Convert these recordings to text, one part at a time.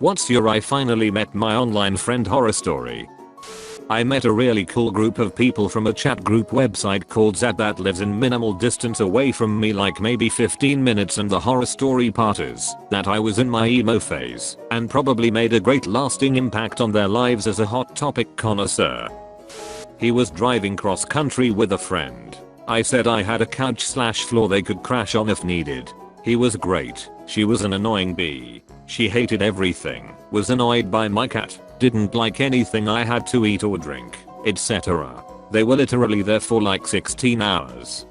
What's your I finally met my online friend horror story? I met a really cool group of people from a chat group website called Zad that lives in minimal distance away from me, like maybe 15 minutes, and the horror story part is that I was in my emo phase and probably made a great lasting impact on their lives as a hot topic connoisseur. He was driving cross country with a friend. I said I had a couch/floor they could crash on if needed. He was great. She was an annoying bee. She hated everything, was annoyed by my cat, didn't like anything I had to eat or drink, etc. They were literally there for like 16 hours.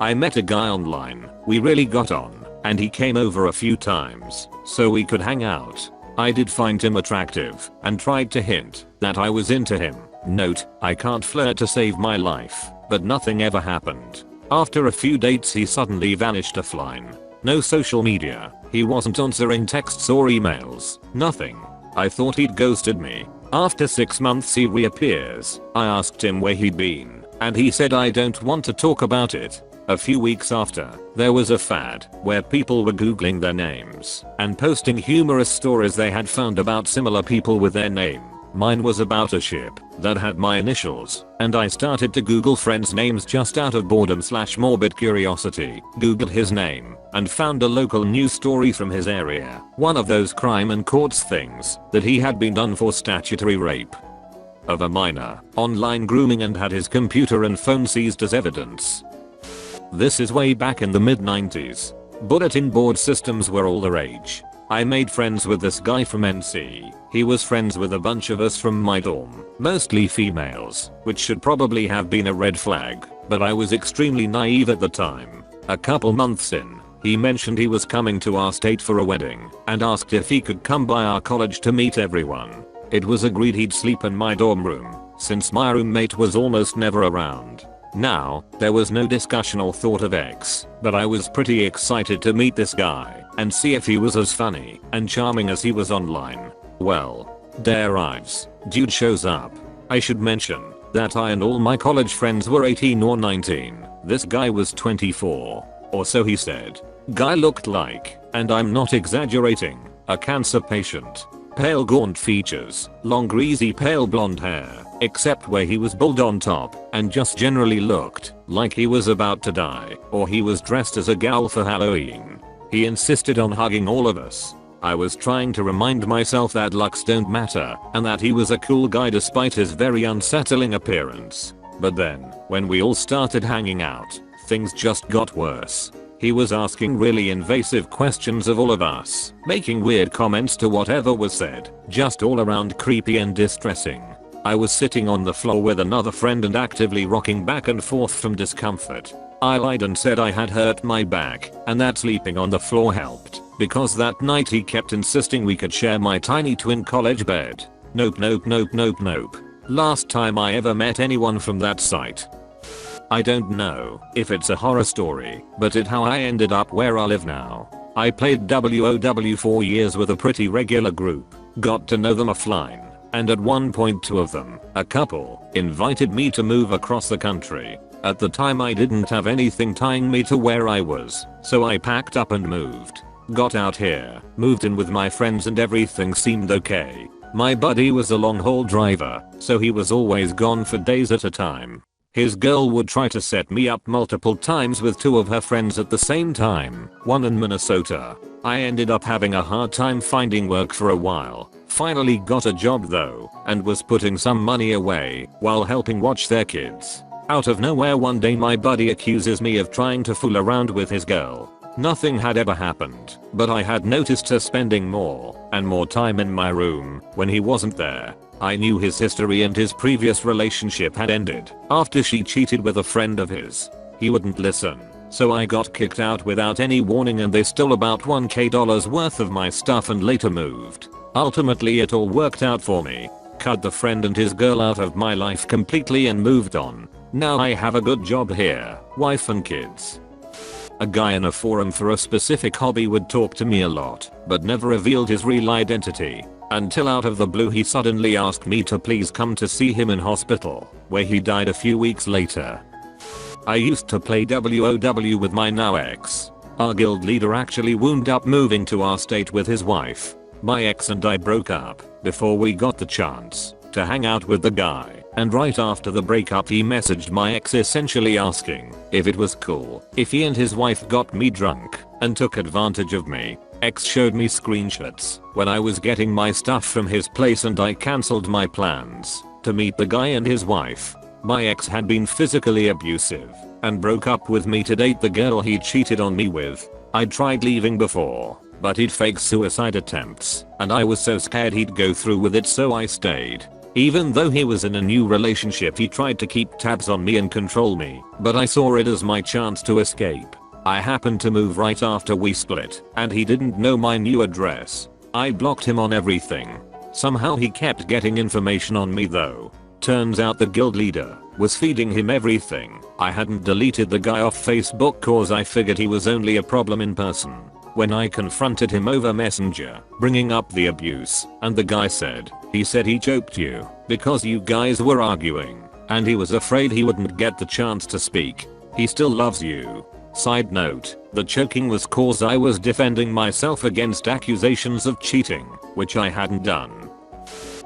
I met a guy online, we really got on, and he came over a few times so we could hang out. I did find him attractive and tried to hint that I was into him. Note, I can't flirt to save my life, but nothing ever happened. After a few dates he suddenly vanished offline. No social media, he wasn't answering texts or emails, nothing. I thought he'd ghosted me. After 6 months he reappears. I asked him where he'd been, and he said I don't want to talk about it. A few weeks after, there was a fad where people were googling their names and posting humorous stories they had found about similar people with their name. Mine was about a ship that had my initials, and I started to Google friends' names just out of boredom/morbid curiosity. Googled his name and found a local news story from his area. One of those crime and courts things that he had been done for statutory rape of a minor, online grooming, and had his computer and phone seized as evidence. This is way back in the mid-90s. Bulletin board systems were all the rage. I made friends with this guy from NC. He was friends with a bunch of us from my dorm, mostly females, which should probably have been a red flag, but I was extremely naive at the time. A couple months in, he mentioned he was coming to our state for a wedding and asked if he could come by our college to meet everyone. It was agreed he'd sleep in my dorm room, since my roommate was almost never around. Now, there was no discussion or thought of X, but I was pretty excited to meet this guy and see if he was as funny and charming as he was online. Well, day arrives, dude shows up. I should mention that I and all my college friends were 18 or 19. This guy was 24, or so he said. Guy looked like, and I'm not exaggerating, a cancer patient. Pale gaunt features, long greasy pale blonde hair, except where he was bald on top, and just generally looked like he was about to die, or he was dressed as a gal for Halloween. He insisted on hugging all of us. I was trying to remind myself that looks don't matter, and that he was a cool guy despite his very unsettling appearance. But then, when we all started hanging out, things just got worse. He was asking really invasive questions of all of us, making weird comments to whatever was said, just all around creepy and distressing. I was sitting on the floor with another friend and actively rocking back and forth from discomfort. I lied and said I had hurt my back, and that sleeping on the floor helped, because that night he kept insisting we could share my tiny twin college bed. Nope. Last time I ever met anyone from that site. I don't know if it's a horror story, but it's how I ended up where I live now. I played WoW 4 years with a pretty regular group, got to know them offline, and at one point two of them, a couple, invited me to move across the country. At the time I didn't have anything tying me to where I was, so I packed up and moved. Got out here, moved in with my friends, and everything seemed okay. My buddy was a long haul driver, so he was always gone for days at a time. His girl would try to set me up multiple times with two of her friends at the same time, one in Minnesota. I ended up having a hard time finding work for a while. Finally got a job though, and was putting some money away while helping watch their kids. Out of nowhere one day my buddy accuses me of trying to fool around with his girl. Nothing had ever happened, but I had noticed her spending more and more time in my room when he wasn't there. I knew his history, and his previous relationship had ended after she cheated with a friend of his. He wouldn't listen, so I got kicked out without any warning, and they stole about $1,000 worth of my stuff and later moved. Ultimately it all worked out for me. Cut the friend and his girl out of my life completely and moved on. Now I have a good job here, wife and kids. A guy in a forum for a specific hobby would talk to me a lot, but never revealed his real identity. Until out of the blue he suddenly asked me to please come to see him in hospital, where he died a few weeks later. I used to play WoW with my now ex. Our guild leader actually wound up moving to our state with his wife. My ex and I broke up before we got the chance to hang out with the guy, and right after the breakup he messaged my ex essentially asking if it was cool if he and his wife got me drunk and took advantage of me. Ex showed me screenshots when I was getting my stuff from his place and I cancelled my plans to meet the guy and his wife. My ex had been physically abusive and broke up with me to date the girl he cheated on me with. I'd tried leaving before, but he'd fake suicide attempts and I was so scared he'd go through with it, so I stayed. Even though he was in a new relationship he tried to keep tabs on me and control me, but I saw it as my chance to escape. I happened to move right after we split and he didn't know my new address. I blocked him on everything. Somehow he kept getting information on me though. Turns out the guild leader was feeding him everything. I hadn't deleted the guy off Facebook cause I figured he was only a problem in person. When I confronted him over Messenger, bringing up the abuse, and the guy said he choked you because you guys were arguing and he was afraid he wouldn't get the chance to speak. He still loves you. Side note, the choking was cause I was defending myself against accusations of cheating, which I hadn't done.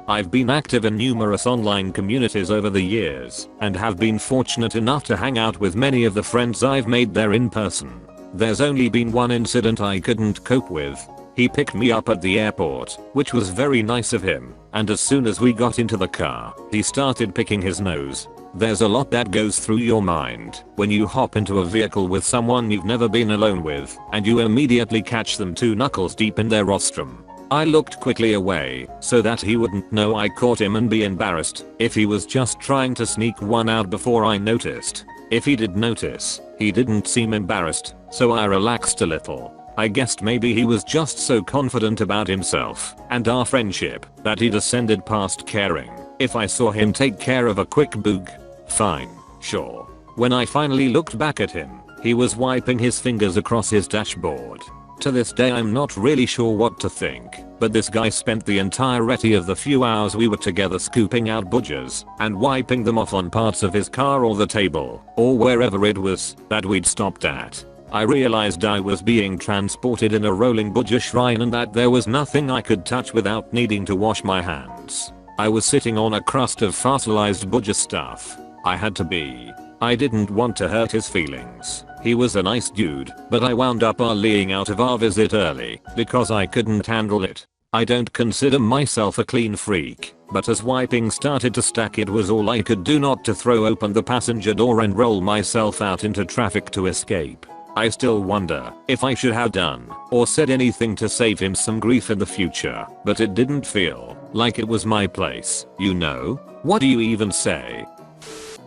I've been active in numerous online communities over the years and have been fortunate enough to hang out with many of the friends I've made there in person. There's only been one incident I couldn't cope with. He picked me up at the airport, which was very nice of him, and as soon as we got into the car, he started picking his nose. There's a lot that goes through your mind when you hop into a vehicle with someone you've never been alone with and you immediately catch them 2 knuckles deep in their rostrum. I looked quickly away so that he wouldn't know I caught him and be embarrassed if he was just trying to sneak one out before I noticed. If he did notice, he didn't seem embarrassed, so I relaxed a little. I guessed maybe he was just so confident about himself and our friendship that he descended past caring if I saw him take care of a quick boog. Fine, sure. When I finally looked back at him, he was wiping his fingers across his dashboard. To this day I'm not really sure what to think, but this guy spent the entirety of the few hours we were together scooping out budgers and wiping them off on parts of his car or the table or wherever it was that we'd stopped at. I realized I was being transported in a rolling budger shrine and that there was nothing I could touch without needing to wash my hands. I was sitting on a crust of fossilized budger stuff. I had to be. I didn't want to hurt his feelings. He was a nice dude, but I wound up leaving out of our visit early because I couldn't handle it. I don't consider myself a clean freak, but as wiping started to stack it was all I could do not to throw open the passenger door and roll myself out into traffic to escape. I still wonder if I should have done or said anything to save him some grief in the future, but it didn't feel like it was my place, you know? What do you even say?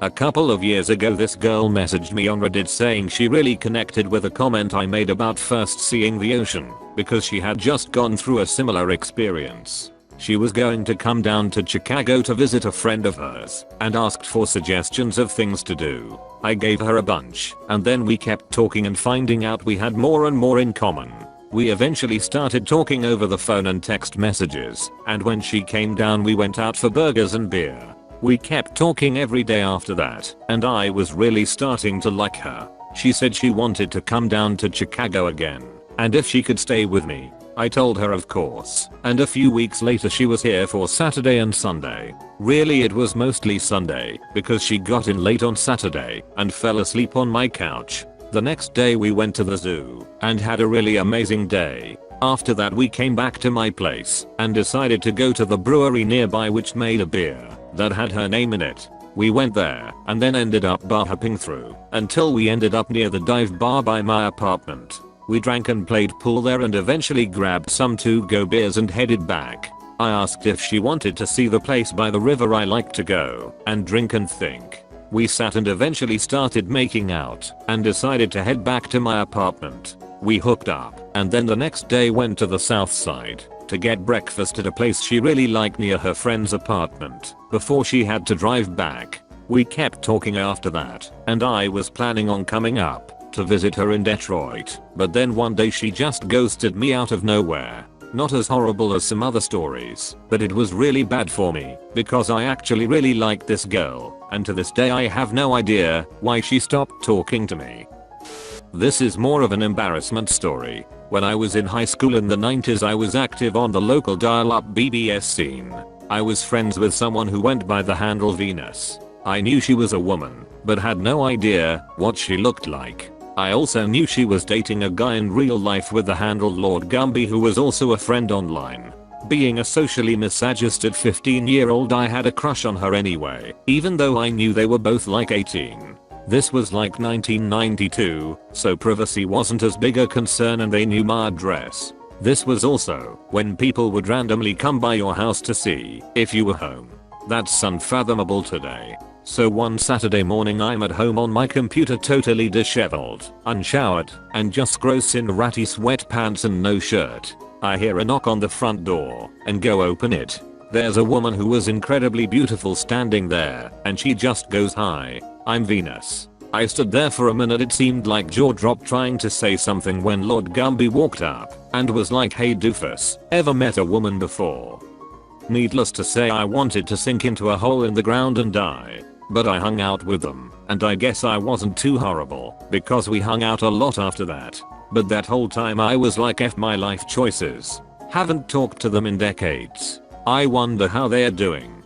A couple of years ago this girl messaged me on Reddit saying she really connected with a comment I made about first seeing the ocean because she had just gone through a similar experience. She was going to come down to Chicago to visit a friend of hers and asked for suggestions of things to do. I gave her a bunch and then we kept talking and finding out we had more and more in common. We eventually started talking over the phone and text messages, and when she came down we went out for burgers and beer. We kept talking every day after that, and I was really starting to like her. She said she wanted to come down to Chicago again, and if she could stay with me. I told her of course, and a few weeks later she was here for Saturday and Sunday. Really it was mostly Sunday, because she got in late on Saturday and fell asleep on my couch. The next day we went to the zoo and had a really amazing day. After that we came back to my place and decided to go to the brewery nearby which made a beer that had her name in it. We went there and then ended up bar hopping through until we ended up near the dive bar by my apartment. We drank and played pool there and eventually grabbed some to-go beers and headed back. I asked if she wanted to see the place by the river I like to go and drink and think. We sat and eventually started making out and decided to head back to my apartment. We hooked up and then the next day went to the south side to get breakfast at a place she really liked near her friend's apartment before she had to drive back. We kept talking after that and I was planning on coming up to visit her in Detroit, but then one day she just ghosted me out of nowhere. Not as horrible as some other stories, but it was really bad for me because I actually really liked this girl, and to this day I have no idea why she stopped talking to me. This is more of an embarrassment story. When I was in high school in the 90s, I was active on the local dial-up BBS scene. I was friends with someone who went by the handle Venus. I knew she was a woman, but had no idea what she looked like. I also knew she was dating a guy in real life with the handle Lord Gumby, who was also a friend online. Being a socially misadjusted 15-year-old, I had a crush on her anyway, even though I knew they were both like 18. This was like 1992, so privacy wasn't as big a concern and they knew my address. This was also when people would randomly come by your house to see if you were home. That's unfathomable today. So one Saturday morning, I'm at home on my computer, totally disheveled, unshowered, and just gross in ratty sweatpants and no shirt. I hear a knock on the front door and go open it. There's a woman who was incredibly beautiful standing there, and she just goes, "Hi, I'm Venus." I stood there for a minute, it seemed like jaw dropped, trying to say something when Lord Gumby walked up and was like, "Hey doofus, ever met a woman before?" Needless to say, I wanted to sink into a hole in the ground and die. But I hung out with them, and I guess I wasn't too horrible, because we hung out a lot after that. But that whole time I was like, F my life choices. Haven't talked to them in decades. I wonder how they're doing.